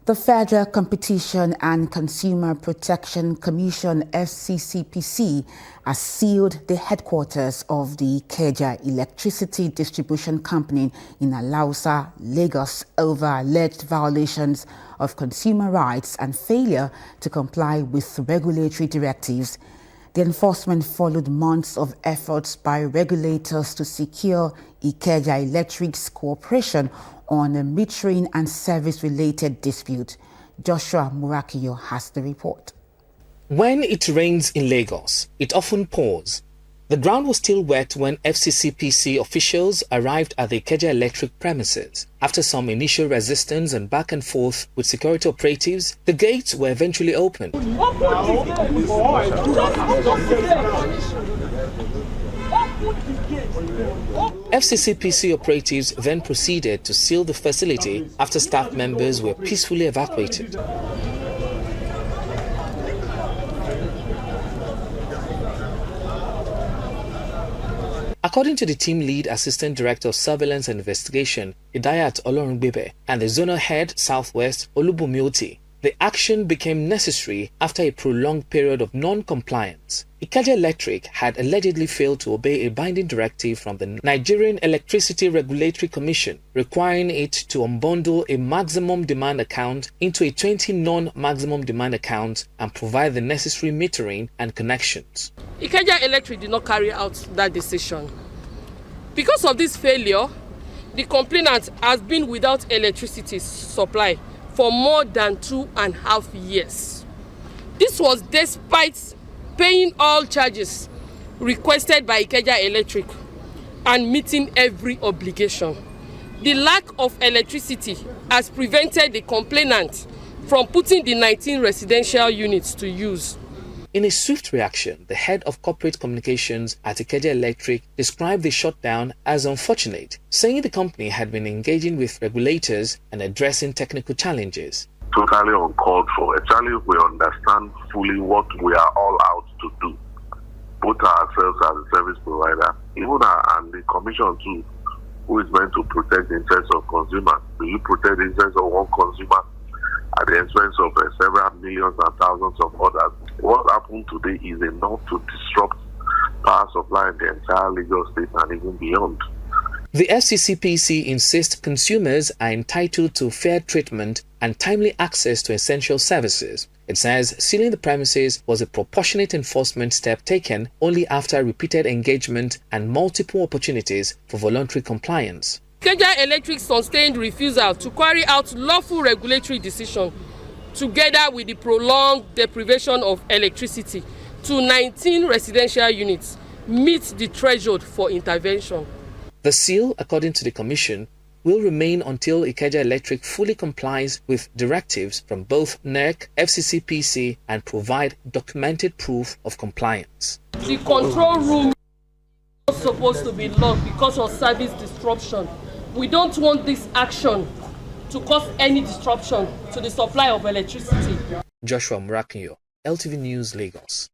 The Federal Competition and Consumer Protection Commission (FCCPC) has sealed the headquarters of the Ikeja Electricity Distribution Company in Alausa, Lagos, over alleged violations of consumer rights and failure to comply with regulatory directives. The enforcement followed months of efforts by regulators to secure Ikeja Electric's cooperation on a metering and service-related dispute. Joshua Murakiyo has the report. When it rains in Lagos, it often pours. The ground was still wet when FCCPC officials arrived at the Ikeja Electric premises. After some initial resistance and back and forth with security operatives, the gates were eventually opened. FCCPC operatives then proceeded to seal the facility after staff members were peacefully evacuated. According to the team lead Assistant Director of Surveillance and Investigation, Idayat Olorungbebe, and the Zonal Head Southwest, Olubumioti, the action became necessary after a prolonged period of non-compliance. Ikeja Electric had allegedly failed to obey a binding directive from the Nigerian Electricity Regulatory Commission, requiring it to unbundle a maximum demand account into a 20 non-maximum demand accounts and provide the necessary metering and connections. Ikeja Electric did not carry out that decision. Because of this failure, the complainant has been without electricity supply for more than 2.5 years. This was despite paying all charges requested by Ikeja Electric and meeting every obligation. The lack of electricity has prevented the complainant from putting the 19 residential units to use. In a swift reaction, the head of corporate communications at Ikeja Electric described the shutdown as unfortunate, saying the company had been engaging with regulators and addressing technical challenges. Totally uncalled for. Actually, we understand fully what we are all out to do, both ourselves as a service provider, even and the commission too, who is meant to protect the interests of consumers. Do you protect the interests of one consumer at the expense of several millions and thousands of others? What happened today is enough to disrupt power supply in the entire Lagos state and even beyond. The FCCPC insists consumers are entitled to fair treatment and timely access to essential services. It says sealing the premises was a proportionate enforcement step taken only after repeated engagement and multiple opportunities for voluntary compliance. Ikeja Electric's sustained refusal to carry out lawful regulatory decision, together with the prolonged deprivation of electricity to 19 residential units, meets the threshold for intervention. The seal, according to the Commission, will remain until Ikeja Electric fully complies with directives from both NERC, FCCPC, and provide documented proof of compliance. The control room is supposed to be locked because of service disruption. We don't want this action to cause any disruption to the supply of electricity. Joshua Murakiyo, LTV News, Lagos.